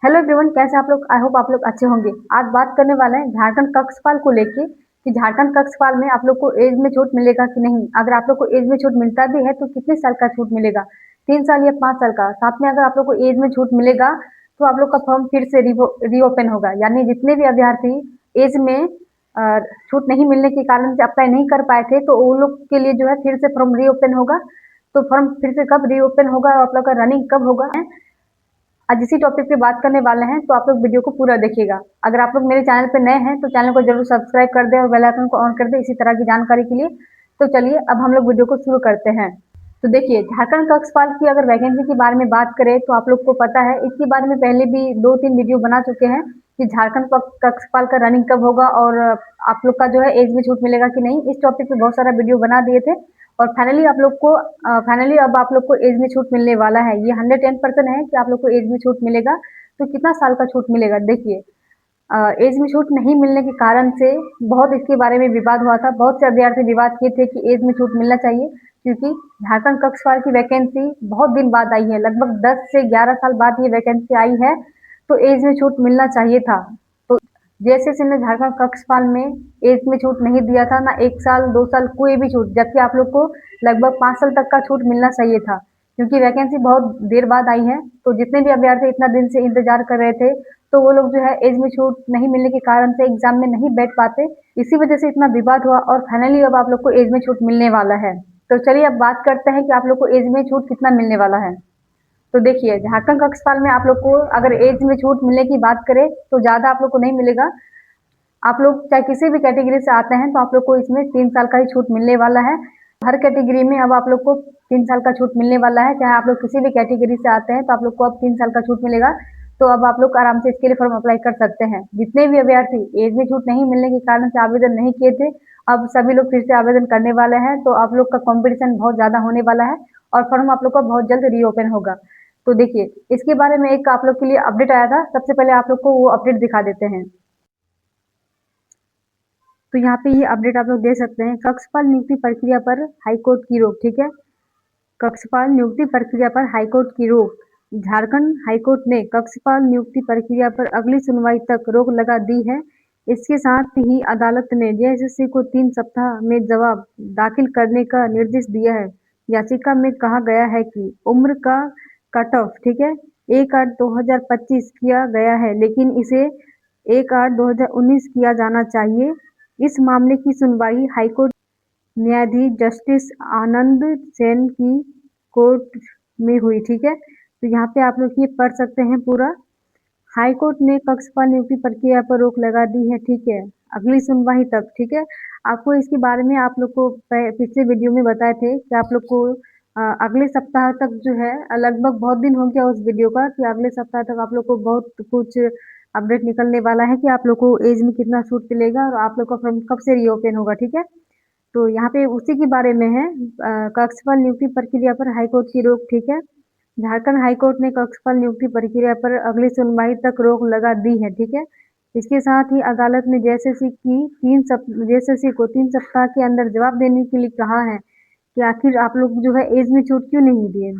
Hello everyone, कैसे आप लोग? आई होप आप लोग अच्छे होंगे। आज बात करने वाले हैं झारखंड कक्षपाल को लेके कि झारखंड कक्षपाल में आप लोग को एज में छूट मिलेगा कि नहीं। अगर आप लोग को एज में छूट मिलता भी है तो कितने साल का छूट मिलेगा, 3 साल या 5 साल का। साथ में अगर आप लोग को एज में छूट मिलेगा तो आप लोग का फॉर्म फिर से रीओपन होगा, यानी जितने भी अभ्यर्थी एज में छूट नहीं मिलने के कारण से अप्लाई नहीं कर पाए थे तो उन लोग के लिए जो है फिर से फॉर्म रीओपन होगा। तो फॉर्म फिर से कब रीओपन होगा और आप लोग का रनिंग कब होगा, आज इसी टॉपिक पे बात करने वाले हैं। तो आप लोग वीडियो को पूरा देखिएगा। अगर आप लोग मेरे चैनल पे नए हैं तो चैनल को जरूर सब्सक्राइब कर दें और बेल आइकन को ऑन कर दें इसी तरह की जानकारी के लिए। तो चलिए अब हम लोग वीडियो को शुरू करते हैं। तो देखिए, झारखंड कक्षपाल की अगर वैकेंसी के बारे में बात करें तो आप लोग को पता है, इसके बारे में पहले भी 2-3 वीडियो बना चुके हैं कि झारखंड कक्षपाल का रनिंग कब होगा और आप लोग का जो है एज में छूट मिलेगा कि नहीं। इस टॉपिक पे बहुत सारा वीडियो बना दिए थे और फाइनली अब आप लोग को एज में छूट मिलने वाला है। ये 110% है कि आप लोग को एज में छूट मिलेगा। तो कितना साल का छूट मिलेगा, देखिए। एज में छूट नहीं मिलने के कारण से बहुत इसके बारे में विवाद हुआ था। बहुत से अभ्यर्थी विवाद किए थे कि एज में छूट मिलना चाहिए, क्योंकि झारखंड कक्षपाल की वैकेंसी बहुत दिन बाद आई है, लगभग 10 से 11 साल बाद ये वैकेंसी आई है। तो एज में छूट मिलना चाहिए था। तो जेएसएससी ने झारखंड कक्षपाल में एज में छूट नहीं दिया था, ना 1 साल 2 साल कोई भी छूट, जबकि आप लोग को लगभग 5 साल तक का छूट मिलना चाहिए था, क्योंकि वैकेंसी बहुत देर बाद आई है। तो जितने भी अभ्यर्थी इतना दिन से इंतजार कर रहे थे तो वो लोग जो है एज में छूट नहीं मिलने के कारण से एग्जाम में नहीं बैठ पाते। इसी वजह से इतना विवाद हुआ और फाइनली अब आप लोग को एज में छूट मिलने वाला है। तो चलिए अब बात करते हैं कि आप लोग को एज में छूट कितना मिलने वाला है। तो देखिए, झारखंड कक्षपाल में आप लोग को अगर एज में छूट मिलने की बात करें तो ज़्यादा आप लोग को नहीं मिलेगा। आप लोग चाहे किसी भी कैटेगरी से आते हैं तो आप लोग को इसमें 3 साल का ही छूट मिलने वाला है। हर कैटेगरी में अब आप लोग को 3 साल का छूट मिलने वाला है। चाहे आप लोग किसी भी कैटेगरी से आते हैं तो आप लोग को अब 3 साल का छूट मिलेगा। तो अब आप लोग आराम से इसके लिए फॉर्म अप्लाई कर सकते हैं। जितने भी अभ्यर्थी एज में छूट नहीं मिलने के कारण से आवेदन नहीं किए थे, अब सभी लोग फिर से आवेदन करने वाले हैं। तो आप लोग का कंपटीशन बहुत ज़्यादा होने वाला है और फॉर्म आप लोग का बहुत जल्द रीओपन होगा। तो देखिए, इसके बारे में एक आप लोग के लिए अपडेट आया था, सबसे पहले आप लोग को वो अपडेट दिखा देते हैं। तो यहाँ पे ये अपडेट आप लोग देख सकते हैं, कक्षपाल नियुक्ति प्रक्रिया पर हाईकोर्ट की रोक। ठीक है, कक्षपाल नियुक्ति प्रक्रिया पर हाईकोर्ट की रोक। झारखंड हाईकोर्ट ने कक्षपाल नियुक्ति प्रक्रिया पर अगली सुनवाई तक रोक लगा दी है। इसके साथ ही अदालत ने जेएसएससी को 3 सप्ताह में जवाब दाखिल करने का निर्देश दिया है। याचिका में कहा गया है कि उम्र का कट ऑफ, ठीक है, 1/8/2025 किया गया है, लेकिन इसे 1/8/2019 किया जाना चाहिए। इस मामले की सुनवाई हाईकोर्ट न्यायाधीश जस्टिस आनंद सेन की कोर्ट में हुई। ठीक है, तो यहाँ पे आप लोग ये पढ़ सकते हैं पूरा। हाईकोर्ट ने कक्षपाल नियुक्ति प्रक्रिया पर रोक लगा दी है, ठीक है, अगली सुनवाई तक। ठीक है, आपको इसके बारे में आप लोग को पिछले वीडियो में बताए थे कि आप लोग को अगले सप्ताह तक जो है, लगभग बहुत दिन हो गया उस वीडियो का, कि अगले सप्ताह तक आप लोग को बहुत कुछ अपडेट निकलने वाला है कि आप लोग को एज में कितना छूट मिलेगा और आप लोग का फॉर्म कब से रीओपन होगा। ठीक है, तो यहाँ पे उसी के बारे में है, कक्षपाल नियुक्ति प्रक्रिया पर हाईकोर्ट की रोक। ठीक है, झारखंड हाईकोर्ट ने कक्षपाल नियुक्ति प्रक्रिया पर अगली सुनवाई तक रोक लगा दी है। ठीक है, इसके साथ ही अदालत ने जेएसएससी को 3 सप्ताह के अंदर जवाब देने के लिए कहा है कि आखिर आप लोग जो है एज में छूट क्यों नहीं दिए।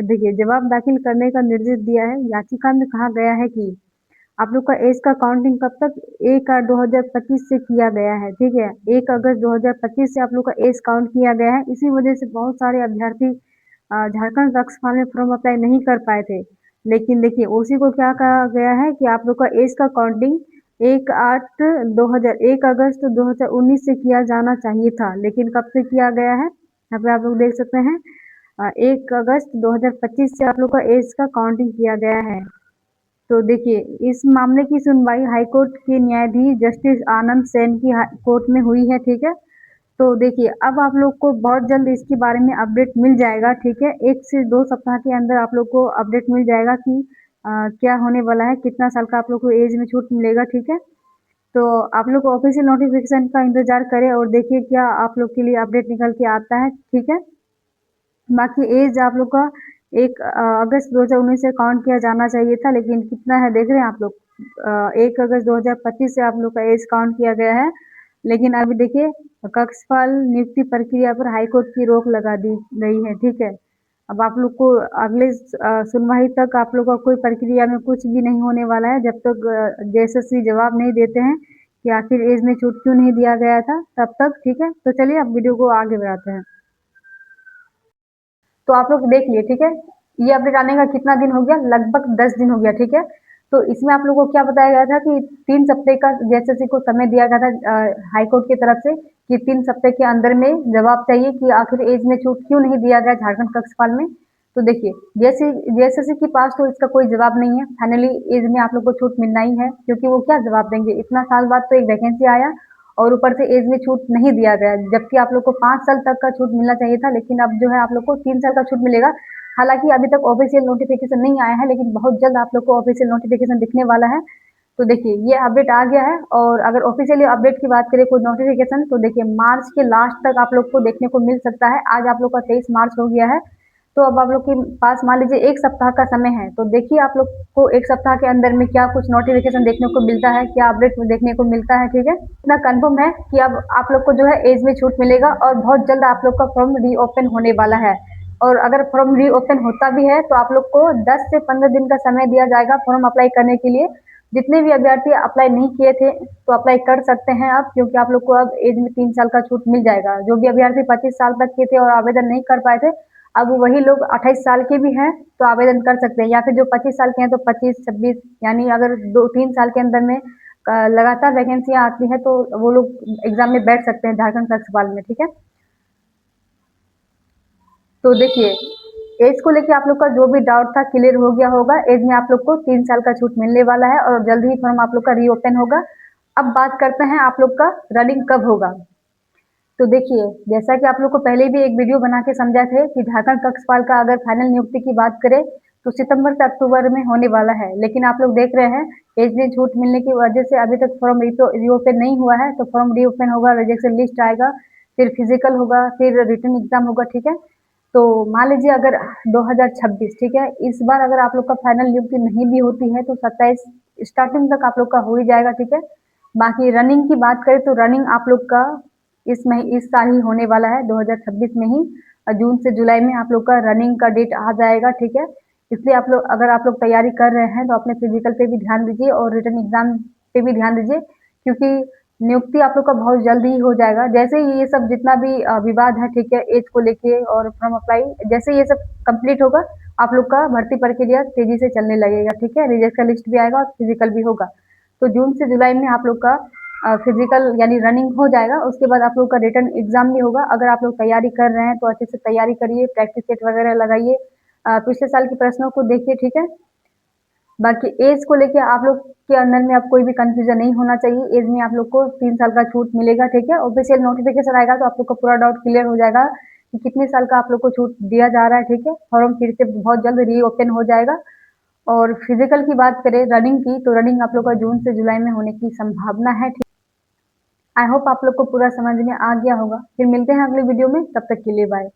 देखिए, जवाब दाखिल करने का निर्देश दिया है। याचिका में कहा गया है कि आप लोग का एज का काउंटिंग कब तक, 1/8/2025 से किया गया है। ठीक है, 1 अगस्त 2025 से आप लोग का एज काउंट किया गया है। इसी वजह से बहुत सारे अभ्यर्थी झारखंड कक्षपाल में फॉर्म अप्लाई नहीं कर पाए थे। लेकिन देखिए, उसी को क्या कहा गया है कि आप लोग का एज का काउंटिंग 1 अगस्त 2019 से किया जाना चाहिए था, लेकिन कब से किया गया है, यहाँ पे आप लोग देख सकते हैं, 1 अगस्त 2025 से आप लोग का एज का काउंटिंग किया गया है। तो देखिए, इस मामले की सुनवाई हाईकोर्ट के न्यायाधीश जस्टिस आनंद सेन की कोर्ट में हुई है। ठीक है, तो देखिए, अब आप लोग को बहुत जल्द इसके बारे में अपडेट मिल जाएगा। ठीक है, 1 से 2 सप्ताह के अंदर आप लोग को अपडेट मिल जाएगा कि क्या होने वाला है, कितना साल का आप लोग को एज में छूट मिलेगा। ठीक है, तो आप लोग ऑफिशियल नोटिफिकेशन का इंतजार करें और देखिए क्या आप लोग के लिए अपडेट निकल के आता है। ठीक है, बाकी एज आप लोग का 1 अगस्त 2019 से काउंट किया जाना चाहिए था, लेकिन कितना है देख रहे हैं आप लोग, 1 अगस्त 2025 से आप लोग का एज काउंट किया गया है। लेकिन अभी देखिए, कक्षपाल नियुक्ति प्रक्रिया पर हाईकोर्ट की रोक लगा दी गई है। ठीक है, अब आप लोग को अगले सुनवाई तक आप लोग का कोई प्रक्रिया में कुछ भी नहीं होने वाला है जब तक जेएसएससी जवाब नहीं देते हैं कि आखिर एज में छूट क्यों नहीं दिया गया था तब तक। ठीक है, तो चलिए अब वीडियो को आगे बढ़ाते हैं। तो आप लोग देख लिए, ठीक है। ये अपडेट आने का कितना दिन हो गया, लगभग 10 दिन हो गया। ठीक है, तो इसमें आप लोगों को क्या बताया गया था कि 3 सप्ताह का जेएसएससी को समय दिया गया था हाई कोर्ट की तरफ से कि 3 सप्ताह के अंदर में जवाब चाहिए कि आखिर एज में छूट क्यों नहीं दिया गया झारखंड कक्षपाल में। तो देखिए, जैसे जेएसएससी के पास तो इसका कोई जवाब नहीं है। फाइनली एज में आप लोग को छूट मिलना ही है, क्योंकि वो क्या जवाब देंगे, इतना साल बाद तो एक वैकेंसी आया और ऊपर से एज में छूट नहीं दिया गया, जबकि आप लोग को 5 साल तक का छूट मिलना चाहिए था, लेकिन अब जो है आप लोग को 3 साल का छूट मिलेगा। हालांकि अभी तक ऑफिशियल नोटिफिकेशन नहीं आया है, लेकिन बहुत जल्द आप लोग को ऑफिशियल नोटिफिकेशन दिखने वाला है। तो देखिए, ये अपडेट आ गया है। और अगर ऑफिशियली अपडेट की बात करें कोई नोटिफिकेशन, तो देखिए मार्च के लास्ट तक आप लोग को देखने को मिल सकता है। आज आप लोग का 23 मार्च हो गया है, तो अब आप लोग के पास मान लीजिए 1 सप्ताह का समय है। तो देखिए आप लोग को 1 सप्ताह के अंदर में क्या कुछ नोटिफिकेशन देखने को मिलता है, क्या अपडेट देखने को मिलता है। ठीक है, इतना कंफर्म है कि अब आप लोग को जो है एज में छूट मिलेगा और बहुत जल्द आप लोग का फॉर्म रीओपन होने वाला है। और अगर फॉर्म रीओपन होता भी है तो आप लोग को 10 से 15 दिन का समय दिया जाएगा फॉर्म अप्लाई करने के लिए। जितने भी अभ्यर्थी अप्लाई नहीं किए थे तो अप्लाई कर सकते हैं अब, क्योंकि आप लोग को अब एज में 3 साल का छूट मिल जाएगा। जो भी अभ्यर्थी 25 साल तक के थे और आवेदन नहीं कर पाए थे, अब वही लोग 28 साल के भी हैं तो आवेदन कर सकते हैं, या फिर जो 25 साल के हैं तो 25 26, यानी अगर 2 3 साल के अंदर में लगातार वैकेंसियां आती है तो वो लोग एग्जाम में बैठ सकते हैं झारखंड कक्षपाल में। ठीक है, तो देखिए एज को लेके आप लोग का जो भी डाउट था क्लियर हो गया होगा। एज में आप लोग को 3 साल का छूट मिलने वाला है और जल्द ही फॉर्म आप लोग का रीओपन होगा। अब बात करते हैं आप लोग का रनिंग कब होगा। तो देखिए, जैसा कि आप लोग को पहले भी एक वीडियो बना के समझा थे कि झारखंड कक्षपाल का अगर फाइनल नियुक्ति की बात करें तो सितंबर से अक्टूबर में होने वाला है, लेकिन आप लोग देख रहे हैं एज में छूट मिलने की वजह से अभी तक फॉर्म रीओपन नहीं हुआ है। तो फॉर्म रीओपन होगा, रिजेक्शन लिस्ट आएगा, फिर फिजिकल होगा, फिर रिटर्न एग्जाम होगा। ठीक है, तो मान लीजिए अगर 2026, ठीक है, इस बार अगर आप लोग का फाइनल नियुक्ति नहीं भी होती है तो 27 स्टार्टिंग तक आप लोग का हो ही जाएगा। ठीक है, बाकी रनिंग की बात करें तो रनिंग आप लोग का इस साल ही होने वाला है, 2026 में ही। जून से जुलाई में आप लोग का रनिंग का डेट आ जाएगा। ठीक है, इसलिए आप लोग अगर आप लोग तैयारी कर रहे हैं तो अपने फिजिकल पे भी ध्यान दीजिए और रिटर्न एग्जाम पे भी ध्यान दीजिए, क्योंकि नियुक्ति आप लोग का बहुत जल्द ही हो जाएगा। जैसे ही ये सब जितना भी विवाद है, ठीक है, एज को लेके और फॉर्म अप्लाई, जैसे ये सब कंप्लीट होगा आप लोग का भर्ती प्रक्रिया तेजी से चलने लगेगा। ठीक है, रिजल्ट का लिस्ट भी आएगा और फिजिकल भी होगा। तो जून से जुलाई में आप लोग का फिजिकल यानी रनिंग हो जाएगा। उसके बाद आप लोग का रिटर्न एग्जाम भी होगा। अगर आप लोग तैयारी कर रहे हैं तो अच्छे से तैयारी करिए, प्रैक्टिस सेट वगैरह लगाइए, पिछले साल के प्रश्नों को देखिए। ठीक है, बाकी एज को लेके आप लोग के अंदर में अब कोई भी कंफ्यूजन नहीं होना चाहिए। एज में आप लोग को 3 साल का छूट मिलेगा। ठीक है, ऑफिशियल नोटिफिकेशन आएगा तो आप लोग का पूरा डाउट क्लियर हो जाएगा कि कितने साल का आप लोग को छूट दिया जा रहा है। ठीक है, फॉर्म फिर से बहुत जल्द रीओपन हो जाएगा। और फिजिकल की बात करें रनिंग की, तो रनिंग आप लोग का जून से जुलाई में होने की संभावना है। आई होप आप लोग को पूरा समझ में आ गया होगा। फिर मिलते हैं अगले वीडियो में, तब तक के लिए बाय।